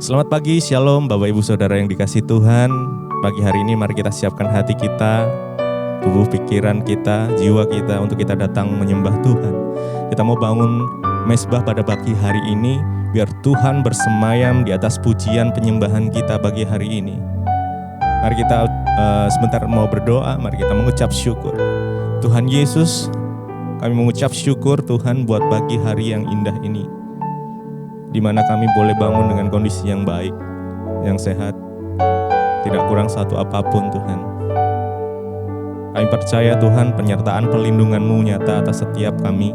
Selamat pagi, shalom Bapak Ibu Saudara yang dikasihi Tuhan. Pagi hari ini mari kita siapkan hati kita, tubuh pikiran kita, jiwa kita untuk kita datang menyembah Tuhan. Kita mau bangun mezbah pada pagi hari ini, biar Tuhan bersemayam di atas pujian penyembahan kita pagi hari ini. Mari kita sebentar mau berdoa, mari kita mengucap syukur. Tuhan Yesus, kami mengucap syukur Tuhan buat pagi hari yang indah ini, di mana kami boleh bangun dengan kondisi yang baik, yang sehat, tidak kurang satu apapun Tuhan. Kami percaya Tuhan penyertaan perlindungan-Mu nyata atas setiap kami.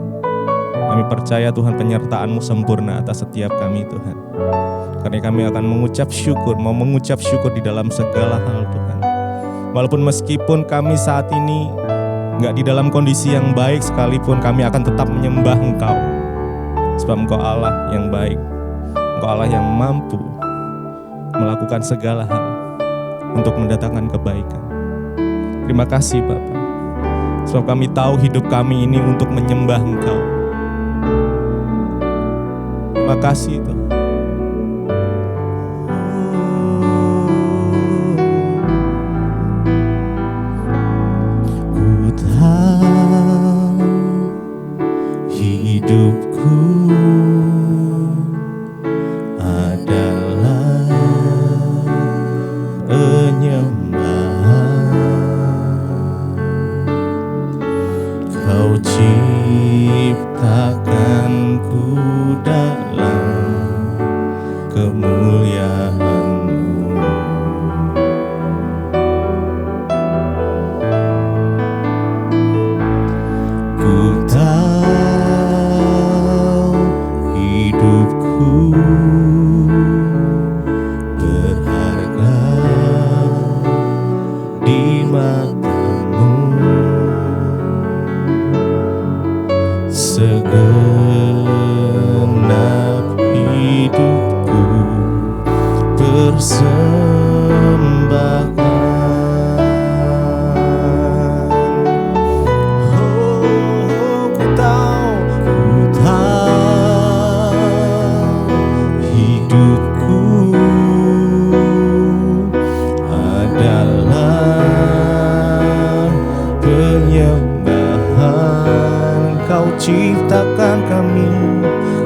Kami percaya Tuhan penyertaan-Mu sempurna atas setiap kami Tuhan. Karena kami akan mengucap syukur, mau mengucap syukur di dalam segala hal Tuhan. Walaupun meskipun kami saat ini gak di dalam kondisi yang baik sekalipun, kami akan tetap menyembah Engkau. Sebab Engkau Allah yang baik, Engkau Allah yang mampu melakukan segala hal untuk mendatangkan kebaikan. Terima kasih Bapa, sebab kami tahu hidup kami ini untuk menyembah Engkau. Terima kasih Tuhan. Ku tahu hidupku adalah penyembahan. Kau ciptakanku dalam kemuliaan-Mu. Ku tahu hidupku berharga di mata-Mu. Segenap hidupku persembahkan. Oh, ku tahu hidupku adalah penyembahan. Kau ciptakan kami,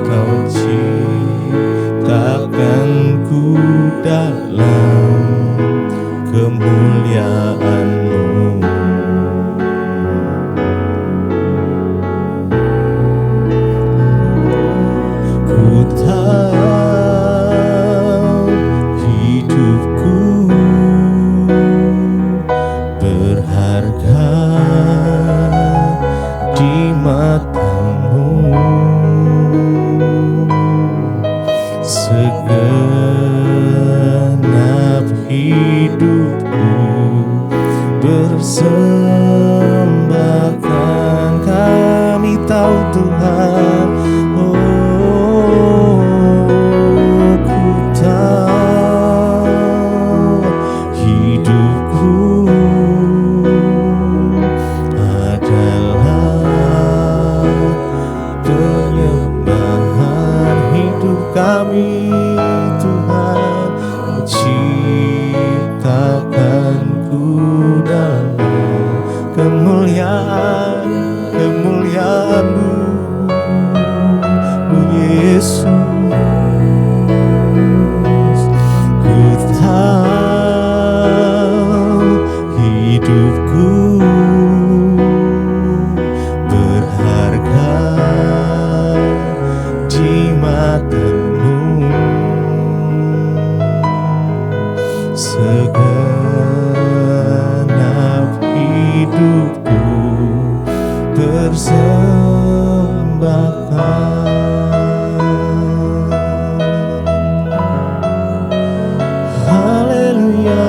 Kau ciptakanku dalam kemuliaan-Mu. Ku tahu hidupku berharga di mata-Mu. Segenap hidupku persembahkan. Kami tahu Tuhan, oh, ku tahu hidupku adalah penyembahan. Hidup kami Tuhan, Kau ciptakanku dalam kemuliaan-Mu, oh Yesus. Ku tahu hidupku berharga di mata-Mu. Segenap hidupku persembahkan. Haleluya,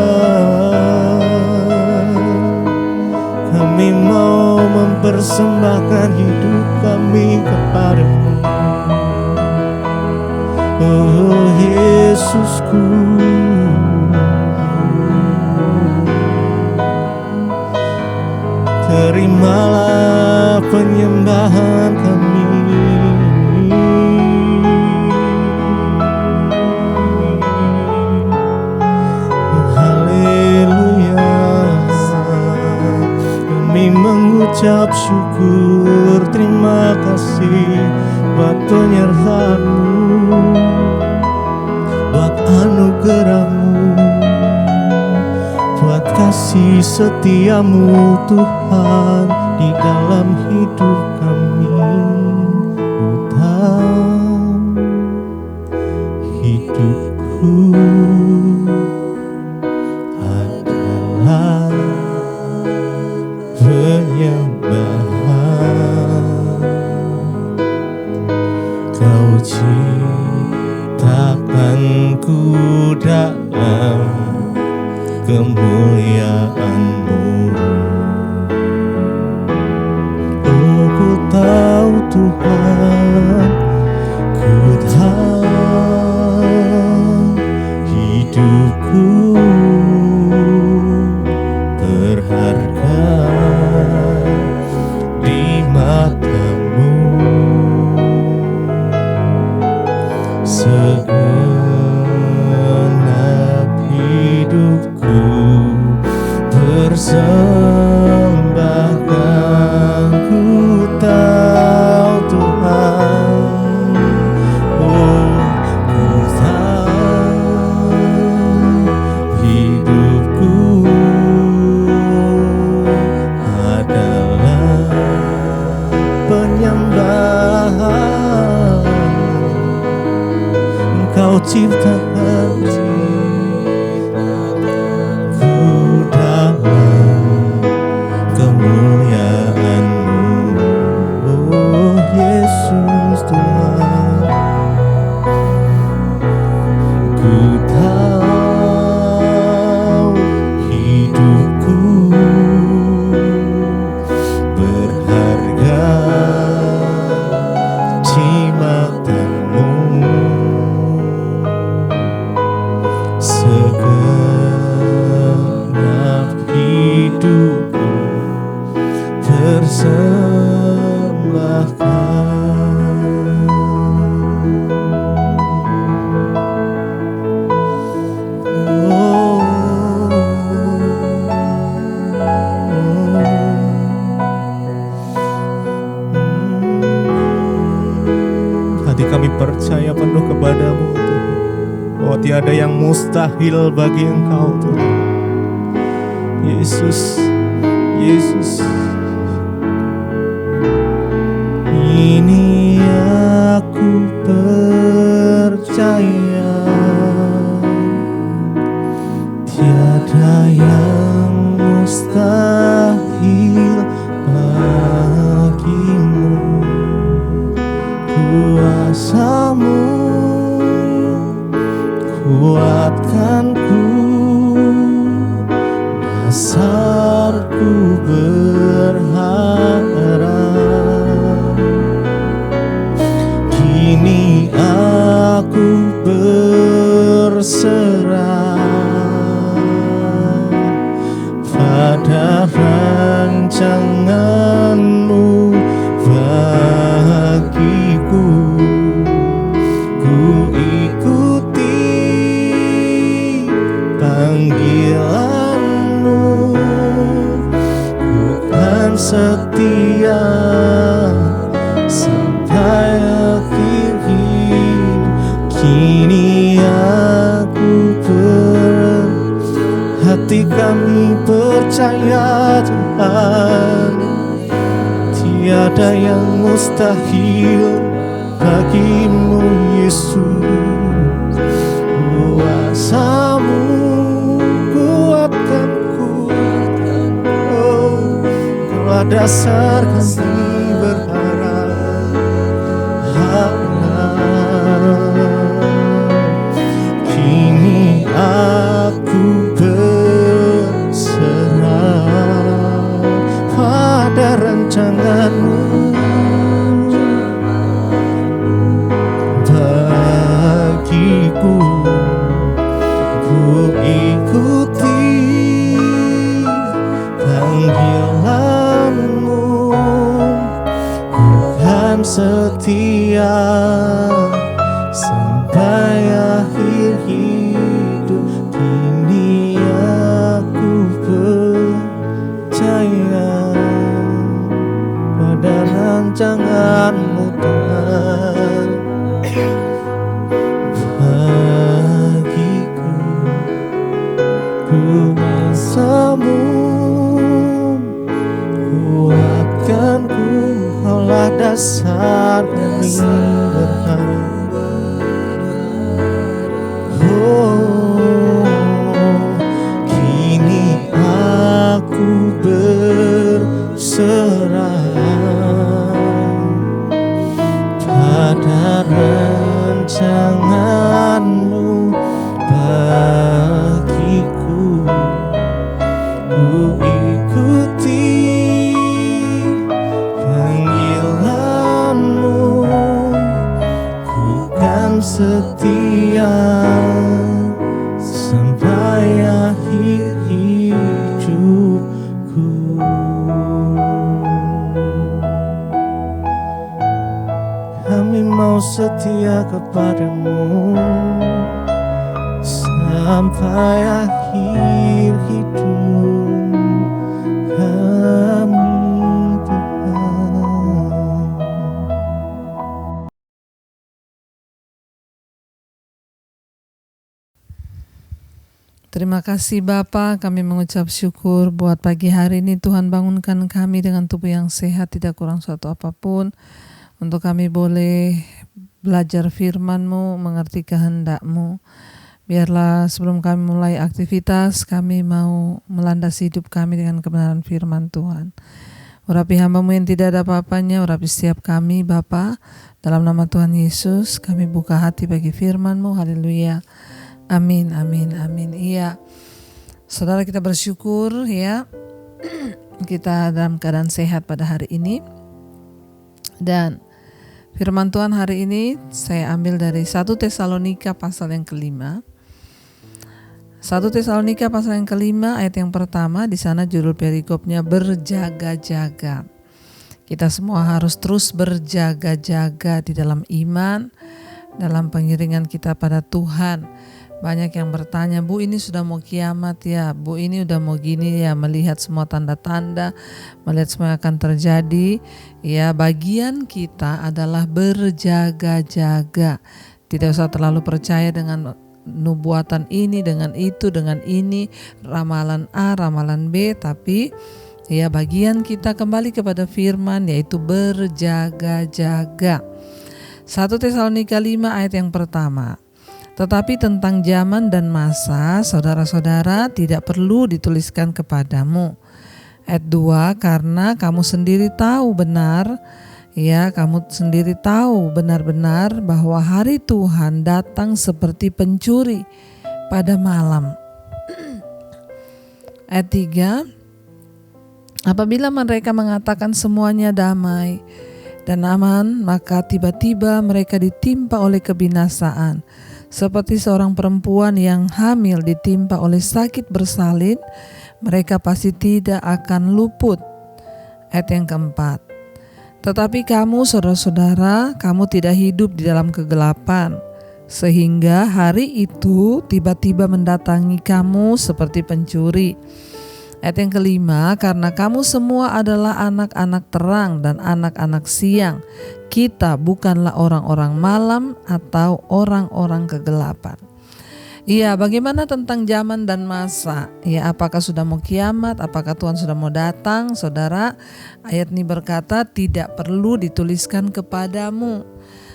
kami mau mempersembahkan hidup kami kepada-Mu. Oh Yesusku, terimalah penyembahan kami. ucap syukur, terima kasih buat penyertaan-Mu, buat anugerah-Mu, buat kasih setia-Mu Tuhan di dalam hidup kami. Tuhan, hidupku adalah penyembahan. Kau ciptakanku dalam kemuliaan-Mu. Oh, ku tahu Tuhan, ku tahu hidupku berharga di mata-Mu. Segenap hidupku persembahkan. Ku tahu Tuhan, oh, ku tahu hidupku adalah penyembahan. Engkau ciptakan ku dalam kemuliaan-Mu. Oh Yesus Tuhan, ku tahu hidupku berharga di mata-Mu. Segenap hidupku persembahkan. Oh, hati kami percaya penuh kepadamu Tuhan. Oh, tiada yang mustahil bagi Engkau Tuhan. Yesus, Yesus. Ini aku percaya, tiada yang mustahil bagimu. Kuasa-Mu kuatkanku, dasarku berharap. Kini aku berserah pada rancangan-Mu bagiku. Ku ikuti panggilan-Mu, ku kan setia sampai akhir hidup. Kini aku hati kami percaya Tuhan, tiada yang mustahil bagi-Mu Yesus. Kuasa-Mu kuatkanku, oh, Kaulah dasar kami berharap. Kini aku berserah pada rancangan-Mu bagiku. Ku ikuti panggilan-Mu, rancangan-Mu bagiku. Ku ikuti panggilan-Mu, ku kan setia sampai akhir hidupku. Kami mau setia kepada-Mu sampai akhir hidup kami, Tuhan. Terima kasih Bapa, kami mengucap syukur buat pagi hari ini. Tuhan bangunkan kami dengan tubuh yang sehat, tidak kurang suatu apapun, untuk kami boleh belajar firman-Mu, mengerti kehendak-Mu. Biarlah sebelum kami mulai aktivitas, kami mau melandasi hidup kami dengan kebenaran firman Tuhan. Urapi hamba-Mu yang tidak ada apa-apanya, urapi setiap kami Bapa. Dalam nama Tuhan Yesus, kami buka hati bagi firman-Mu. Haleluya. Amin, amin, amin. Iya, saudara, kita bersyukur ya, kita dalam keadaan sehat pada hari ini. Dan firman Tuhan hari ini saya ambil dari 1 Tesalonika pasal yang kelima. 1 Tesalonika pasal yang kelima ayat yang pertama, di sana judul perikopnya berjaga-jaga. Kita semua harus terus berjaga-jaga di dalam iman, dalam pengiringan kita pada Tuhan. Banyak yang bertanya, Bu, ini sudah mau kiamat ya, Bu, ini udah mau gini ya, melihat semua tanda-tanda, melihat semua yang akan terjadi. Ya, bagian kita adalah berjaga-jaga. Tidak usah terlalu percaya dengan nubuatan ini, dengan itu, dengan ini, ramalan A, ramalan B, tapi ya bagian kita kembali kepada firman, yaitu berjaga-jaga. 1 Tesalonika 5 ayat yang pertama. Tetapi tentang zaman dan masa, saudara-saudara, tidak perlu dituliskan kepadamu. Ayat 2, karena kamu sendiri tahu benar, ya, kamu sendiri tahu benar-benar bahwa hari Tuhan datang seperti pencuri pada malam. Ayat 3, apabila mereka mengatakan semuanya damai dan aman, maka tiba-tiba mereka ditimpa oleh kebinasaan, seperti seorang perempuan yang hamil ditimpa oleh sakit bersalin. Mereka pasti tidak akan luput. Ayat yang keempat, tetapi kamu saudara-saudara, kamu tidak hidup di dalam kegelapan, sehingga hari itu tiba-tiba mendatangi kamu seperti pencuri. Ayat yang kelima, karena kamu semua adalah anak-anak terang dan anak-anak siang. Kita bukanlah orang-orang malam atau orang-orang kegelapan. Iya, bagaimana tentang zaman dan masa? Ya, apakah sudah mau kiamat? Apakah Tuhan sudah mau datang? Saudara, ayat ini berkata tidak perlu dituliskan kepadamu.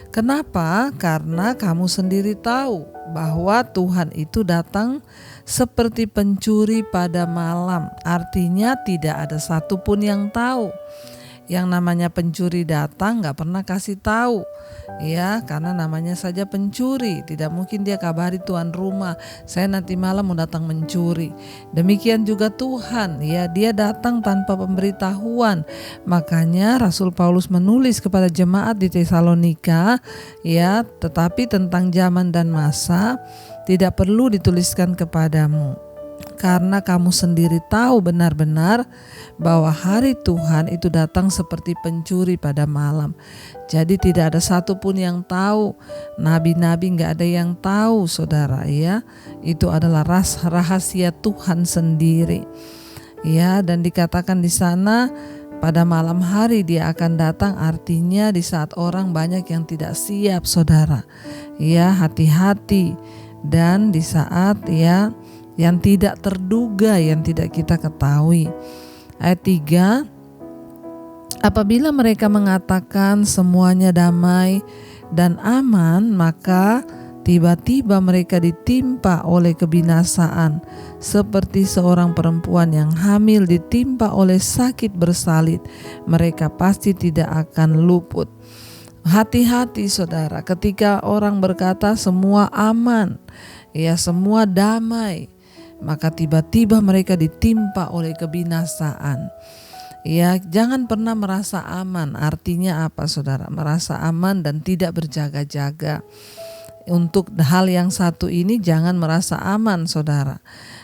Kenapa? Karena kamu sendiri tahu bahwa Tuhan itu datang seperti pencuri pada malam. Artinya tidak ada satupun yang tahu. Yang namanya pencuri datang gak pernah kasih tahu, ya, karena namanya saja pencuri. Tidak mungkin dia kabari tuan rumah, saya nanti malam mau datang mencuri. Demikian juga Tuhan, ya, dia datang tanpa pemberitahuan. Makanya Rasul Paulus menulis kepada jemaat di Tesalonika, ya, tetapi tentang zaman dan masa tidak perlu dituliskan kepadamu, karena kamu sendiri tahu benar-benar bahwa hari Tuhan itu datang seperti pencuri pada malam. Jadi tidak ada satupun yang tahu. Nabi-nabi gak ada yang tahu, saudara, ya. Itu adalah rahasia Tuhan sendiri, ya. Dan dikatakan di sana pada malam hari dia akan datang, artinya di saat orang banyak yang tidak siap, saudara, ya, hati-hati. Dan di saat, ya, yang tidak terduga, yang tidak kita ketahui. Ayat 3, apabila mereka mengatakan semuanya damai dan aman, maka tiba-tiba mereka ditimpa oleh kebinasaan, seperti seorang perempuan yang hamil ditimpa oleh sakit bersalin. Mereka pasti tidak akan luput. Hati-hati saudara, ketika orang berkata semua aman, ya semua damai, maka tiba-tiba mereka ditimpa oleh kebinasaan. Ya, jangan pernah merasa aman. Artinya apa saudara? Merasa aman dan tidak berjaga-jaga. Untuk hal yang satu ini jangan merasa aman saudara.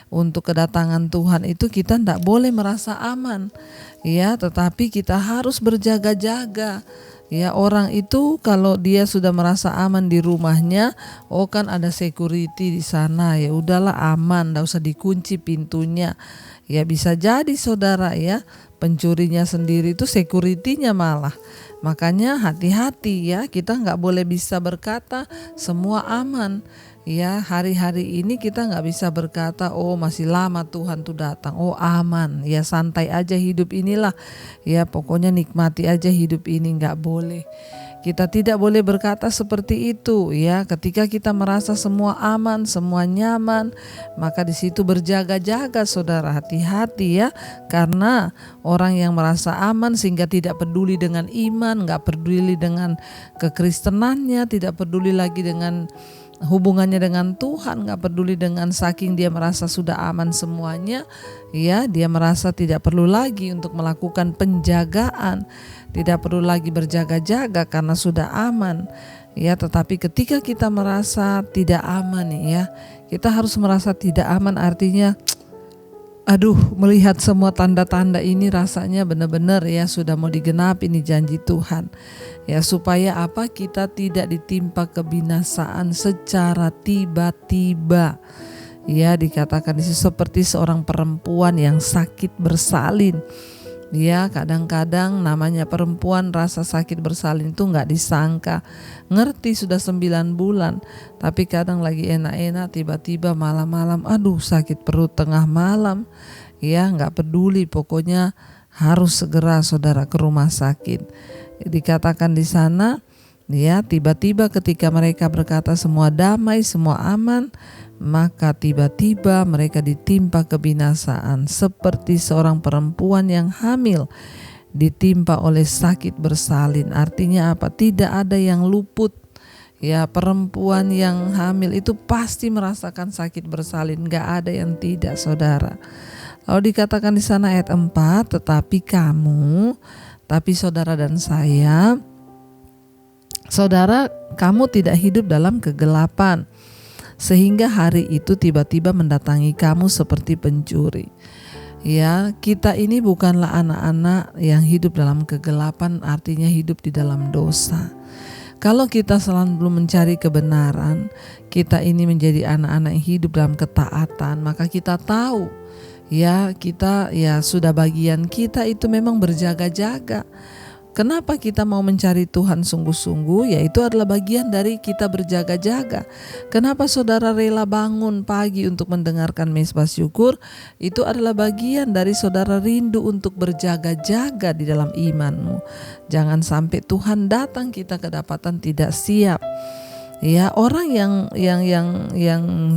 Untuk kedatangan Tuhan itu kita tidak boleh merasa aman. Ya, tetapi kita harus berjaga-jaga. Ya, orang itu kalau dia sudah merasa aman di rumahnya, oh kan ada security di sana, ya udahlah aman, enggak usah dikunci pintunya. Ya bisa jadi saudara ya, pencurinya sendiri itu security-nya malah. Makanya hati-hati ya, kita enggak boleh bisa berkata semua aman. Ya, hari-hari ini kita nggak bisa berkata oh masih lama Tuhan tuh datang, oh aman, ya santai aja hidup inilah, ya pokoknya nikmati aja hidup ini, nggak boleh. Kita tidak boleh berkata seperti itu ya. Ketika kita merasa semua aman, semua nyaman, maka di situ berjaga-jaga saudara, hati-hati ya. Karena orang yang merasa aman sehingga tidak peduli dengan iman, nggak peduli dengan kekristenannya, tidak peduli lagi dengan hubungannya dengan Tuhan, gak peduli dengan saking dia merasa sudah aman semuanya, ya dia merasa tidak perlu lagi untuk melakukan penjagaan, tidak perlu lagi berjaga-jaga karena sudah aman. Ya, tetapi ketika kita merasa tidak aman ya, kita harus merasa tidak aman artinya melihat semua tanda-tanda ini rasanya benar-benar ya sudah mau digenapi nih janji Tuhan. Ya supaya apa? Kita tidak ditimpa kebinasaan secara tiba-tiba. Ya dikatakan ini seperti seorang perempuan yang sakit bersalin. Ya kadang-kadang namanya perempuan rasa sakit bersalin itu gak disangka. Ngerti sudah 9 bulan, tapi kadang lagi enak-enak tiba-tiba malam-malam sakit perut tengah malam. Ya gak peduli, pokoknya harus segera saudara ke rumah sakit. Dikatakan di sana ya tiba-tiba ketika mereka berkata semua damai, semua aman, maka tiba-tiba mereka ditimpa kebinasaan seperti seorang perempuan yang hamil ditimpa oleh sakit bersalin. Artinya apa? Tidak ada yang luput. Ya, perempuan yang hamil itu pasti merasakan sakit bersalin, gak ada yang tidak saudara. Lalu dikatakan di sana ayat 4, tapi saudara dan saya, saudara kamu tidak hidup dalam kegelapan, sehingga hari itu tiba-tiba mendatangi kamu seperti pencuri. Ya, kita ini bukanlah anak-anak yang hidup dalam kegelapan, artinya hidup di dalam dosa. Kalau kita selalu mencari kebenaran, kita ini menjadi anak-anak yang hidup dalam ketaatan, maka kita tahu ya kita ya sudah bagian kita itu memang berjaga-jaga. Kenapa kita mau mencari Tuhan sungguh-sungguh? Yaitu adalah bagian dari kita berjaga-jaga. Kenapa saudara rela bangun pagi untuk mendengarkan mezbah syukur? Itu adalah bagian dari saudara rindu untuk berjaga-jaga di dalam imanmu. Jangan sampai Tuhan datang kita kedapatan tidak siap. Ya, orang yang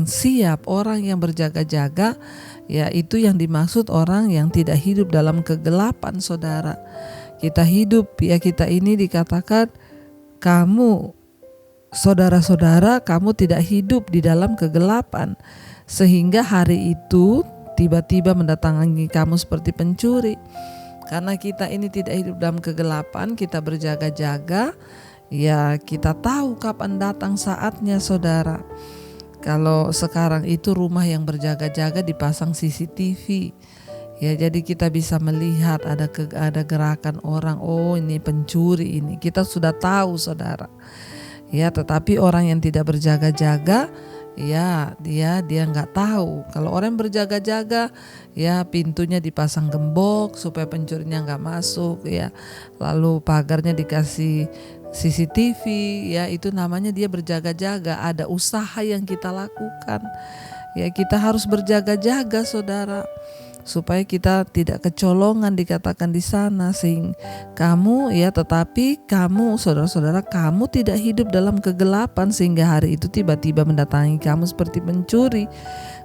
siap, orang yang berjaga-jaga, ya itu yang dimaksud orang yang tidak hidup dalam kegelapan saudara. Kita hidup ya, kita ini dikatakan kamu saudara-saudara, kamu tidak hidup di dalam kegelapan sehingga hari itu tiba-tiba mendatangi kamu seperti pencuri. Karena kita ini tidak hidup dalam kegelapan, kita berjaga-jaga, ya kita tahu kapan datang saatnya saudara. Kalau sekarang itu rumah yang berjaga-jaga dipasang CCTV. Ya, jadi kita bisa melihat ada gerakan orang, oh ini pencuri ini. Kita sudah tahu saudara. Ya, tetapi orang yang tidak berjaga-jaga, ya dia nggak tahu. Kalau orang berjaga-jaga, ya pintunya dipasang gembok supaya pencurinya nggak masuk, ya. Lalu pagarnya dikasih CCTV, ya itu namanya dia berjaga-jaga. Ada usaha yang kita lakukan. Ya, kita harus berjaga-jaga saudara, supaya kita tidak kecolongan dikatakan di sana. Sehingga kamu ya, tetapi kamu saudara-saudara, kamu tidak hidup dalam kegelapan sehingga hari itu tiba-tiba mendatangi kamu seperti pencuri.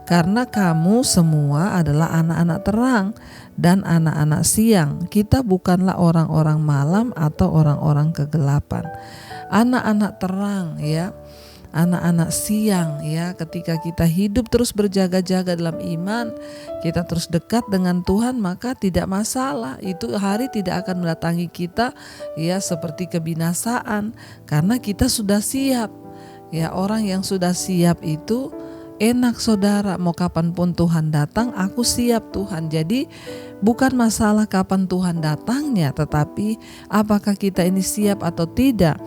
Karena kamu semua adalah anak-anak terang dan anak-anak siang. Kita bukanlah orang-orang malam atau orang-orang kegelapan. anak-anak terang ya, anak-anak siang ya. Ketika kita hidup terus berjaga-jaga dalam iman, kita terus dekat dengan Tuhan, maka tidak masalah. Itu hari tidak akan mendatangi kita ya seperti kebinasaan, karena kita sudah siap. Ya, orang yang sudah siap itu enak saudara, mau kapanpun Tuhan datang, aku siap Tuhan. Jadi bukan masalah kapan Tuhan datangnya, tetapi apakah kita ini siap atau tidak.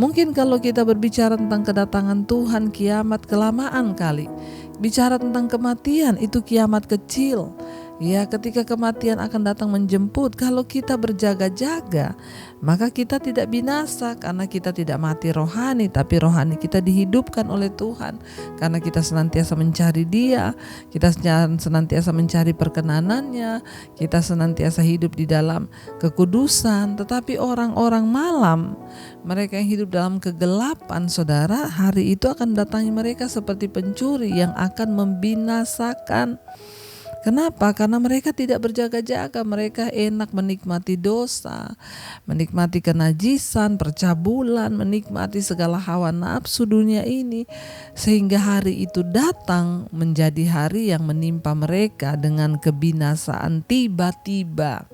Mungkin kalau kita berbicara tentang kedatangan Tuhan, kiamat kelamaan kali. Bicara tentang kematian, itu kiamat kecil. Ya, ketika kematian akan datang menjemput, kalau kita berjaga-jaga, maka kita tidak binasa, karena kita tidak mati rohani, tapi rohani kita dihidupkan oleh Tuhan. Karena kita senantiasa mencari Dia, kita senantiasa mencari perkenanannya, kita senantiasa hidup di dalam kekudusan. Tetapi orang-orang malam, mereka yang hidup dalam kegelapan, saudara, hari itu akan datangi mereka seperti pencuri yang akan membinasakan. Kenapa? Karena mereka tidak berjaga-jaga, mereka enak menikmati dosa, menikmati kenajisan, percabulan, menikmati segala hawa nafsu dunia ini, sehingga hari itu datang menjadi hari yang menimpa mereka dengan kebinasaan tiba-tiba.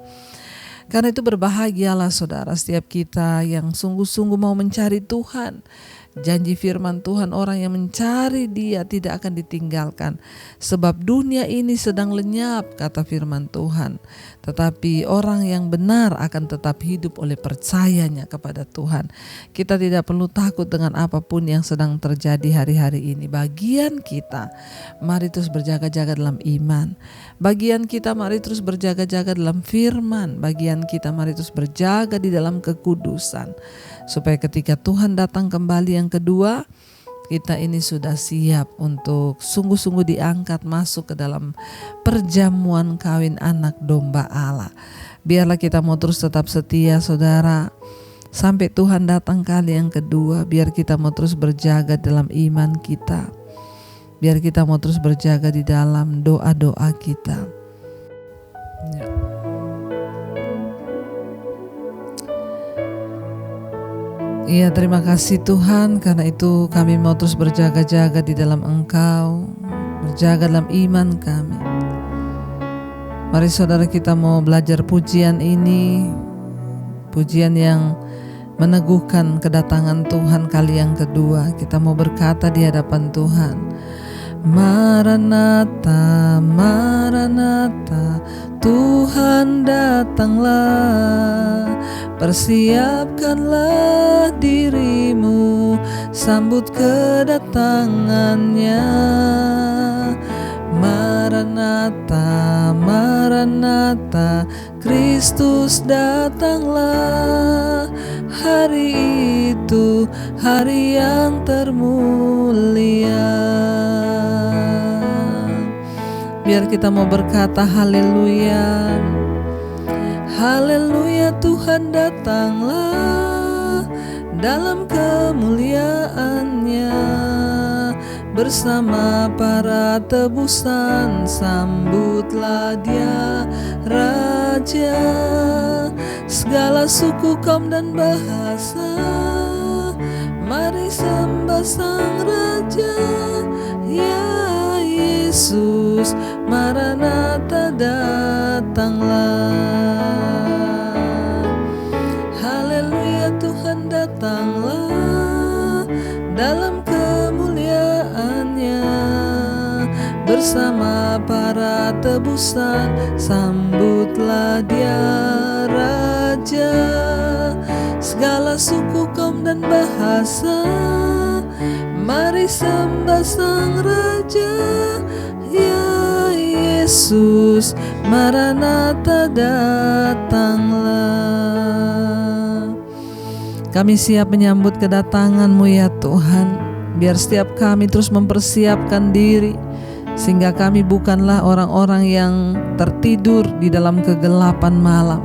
Karena itu berbahagialah saudara, setiap kita yang sungguh-sungguh mau mencari Tuhan. Janji firman Tuhan, orang yang mencari Dia tidak akan ditinggalkan. Sebab dunia ini sedang lenyap, kata firman Tuhan. Tetapi orang yang benar akan tetap hidup oleh percayanya kepada Tuhan. Kita tidak perlu takut dengan apapun yang sedang terjadi hari-hari ini. Bagian kita, mari terus berjaga-jaga dalam iman. Bagian kita, mari terus berjaga-jaga dalam firman. Bagian kita, mari terus berjaga di dalam kekudusan. Supaya ketika Tuhan datang kembali yang kedua, kita ini sudah siap untuk sungguh-sungguh diangkat masuk ke dalam perjamuan kawin anak domba Allah. Biarlah kita mau terus tetap setia saudara, sampai Tuhan datang kali yang kedua. Biar kita mau terus berjaga dalam iman kita, biar kita mau terus berjaga di dalam doa-doa kita ya. Iya, terima kasih Tuhan, karena itu kami mau terus berjaga-jaga di dalam Engkau, berjaga dalam iman kami. Mari saudara, kita mau belajar pujian ini, pujian yang meneguhkan kedatangan Tuhan kali yang kedua. Kita mau berkata di hadapan Tuhan, Maranatha, Maranatha, Tuhan datanglah. Persiapkanlah dirimu, sambut kedatangannya. Maranatha, Maranatha, Kristus datanglah. Hari itu hari yang termulia. Biar kita mau berkata haleluya. Haleluya, Tuhan datanglah dalam kemuliaannya. Bersama para tebusan sambutlah Dia Raja. Segala suku, kaum dan bahasa, mari sembah Sang Raja. Ya Yesus, Maranatha datanglah. Haleluya, Tuhan datanglah dalam kemuliaannya. Bersama para tebusan sambutlah Dia Raja. Segala suku, kaum dan bahasa, mari sembah Sang Raja. Ya Yesus, Maranatha datanglah. Kami siap menyambut kedatangan-Mu ya Tuhan. Biar setiap kami terus mempersiapkan diri, sehingga kami bukanlah orang-orang yang tertidur di dalam kegelapan malam,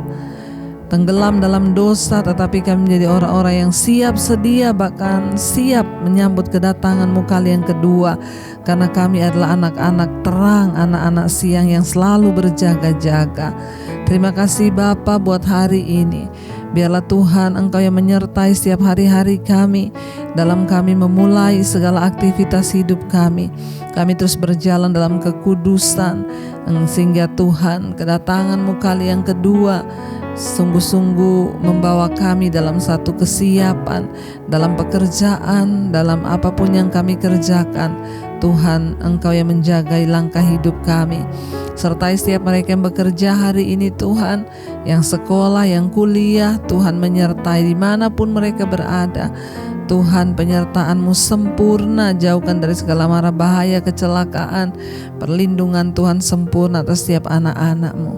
tenggelam dalam dosa, tetapi kami menjadi orang-orang yang siap sedia, bahkan siap menyambut kedatangan-Mu kali yang kedua. Karena kami adalah anak-anak terang, anak-anak siang yang selalu berjaga-jaga. Terima kasih Bapa buat hari ini. Biarlah Tuhan Engkau yang menyertai setiap hari-hari kami, dalam kami memulai segala aktivitas hidup kami. Kami terus berjalan dalam kekudusan, sehingga Tuhan kedatangan-Mu kali yang kedua sungguh-sungguh membawa kami dalam satu kesiapan, dalam pekerjaan, dalam apapun yang kami kerjakan. Tuhan, Engkau yang menjagai langkah hidup kami. Sertai setiap mereka yang bekerja hari ini Tuhan, yang sekolah, yang kuliah, Tuhan menyertai dimanapun mereka berada. Tuhan, penyertaan-Mu sempurna, jauhkan dari segala mara bahaya, kecelakaan. Perlindungan Tuhan sempurna atas setiap anak-anak-Mu.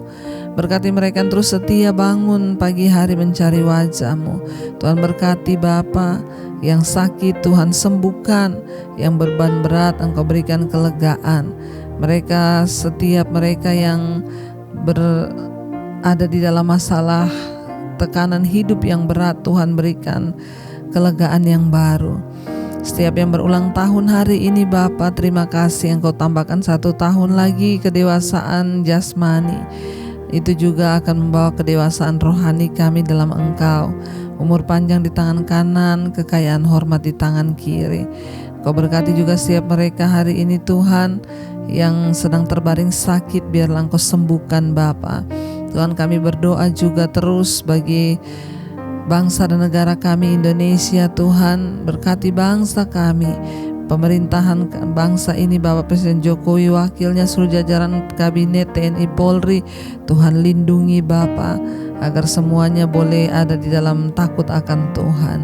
Berkati mereka yang terus setia bangun pagi hari mencari wajah-Mu. Tuhan, berkati Bapa yang sakit, Tuhan sembuhkan, yang beban berat Engkau berikan kelegaan. Mereka, setiap mereka yang berada di dalam masalah tekanan hidup yang berat, Tuhan berikan kelegaan yang baru. Setiap yang berulang tahun hari ini Bapa, terima kasih Engkau tambahkan 1 tahun lagi kedewasaan jasmani. Itu juga akan membawa kedewasaan rohani kami dalam Engkau. Umur panjang di tangan kanan, kekayaan hormat di tangan kiri. Kau berkati juga setiap mereka hari ini Tuhan, yang sedang terbaring sakit, biarlah Engkau sembuhkan Bapa. Tuhan, kami berdoa juga terus bagi bangsa dan negara kami Indonesia. Tuhan, berkati bangsa kami, pemerintahan bangsa ini, Bapak Presiden Jokowi, wakilnya, seluruh jajaran kabinet, TNI, Polri. Tuhan, lindungi Bapa, agar semuanya boleh ada di dalam takut akan Tuhan.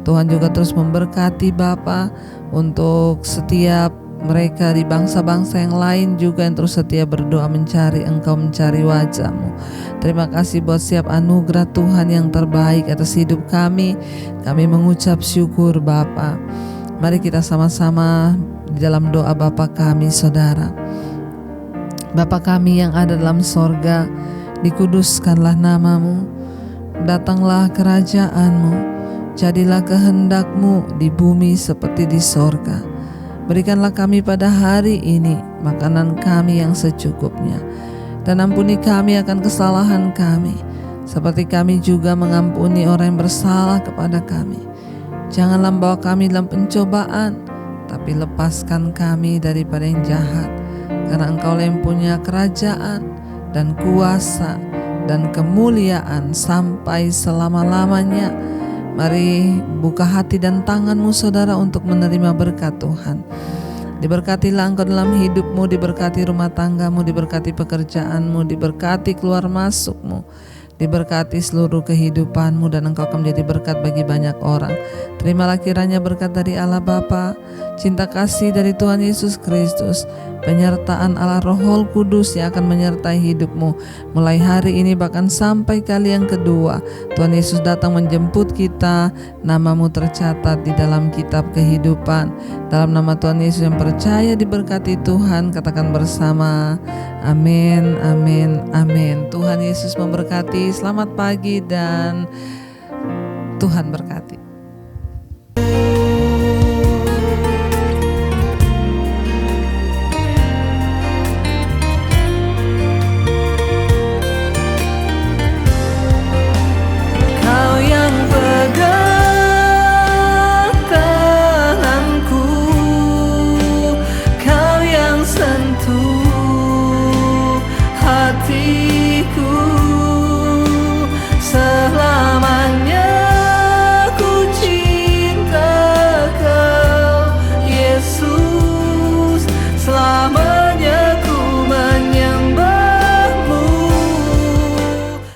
Tuhan juga terus memberkati Bapa untuk setiap mereka di bangsa-bangsa yang lain juga yang terus setia berdoa mencari Engkau, mencari wajah-Mu. Terima kasih buat setiap anugerah Tuhan yang terbaik atas hidup kami. Kami mengucap syukur Bapa. Mari kita sama-sama di dalam doa Bapa kami, Saudara. Bapa kami yang ada dalam sorga, dikuduskanlah nama-Mu, datanglah kerajaan-Mu, jadilah kehendak-Mu di bumi seperti di sorga. Berikanlah kami pada hari ini makanan kami yang secukupnya, dan ampuni kami akan kesalahan kami, seperti kami juga mengampuni orang yang bersalah kepada kami. Janganlah bawa kami dalam pencobaan, tapi lepaskan kami daripada yang jahat. Karena Engkau yang punya kerajaan dan kuasa dan kemuliaan sampai selama-lamanya. Mari buka hati dan tangan-Mu Saudara untuk menerima berkat Tuhan. Diberkatilah Engkau dalam hidup-Mu, diberkati rumah tangga-Mu, diberkati pekerjaan-Mu, diberkati keluar masuk-Mu, diberkati seluruh kehidupan-Mu, dan Engkau akan menjadi berkat bagi banyak orang. Terimalah kiranya berkat dari Allah Bapa, cinta kasih dari Tuhan Yesus Kristus, penyertaan Allah Roh Kudus yang akan menyertai hidup-Mu mulai hari ini bahkan sampai kali yang kedua. Tuhan Yesus datang menjemput kita, nama-Mu tercatat di dalam kitab kehidupan. Dalam nama Tuhan Yesus yang percaya diberkati Tuhan, katakan bersama, amin, amin, amin. Tuhan Yesus memberkati. Selamat pagi dan Tuhan berkati.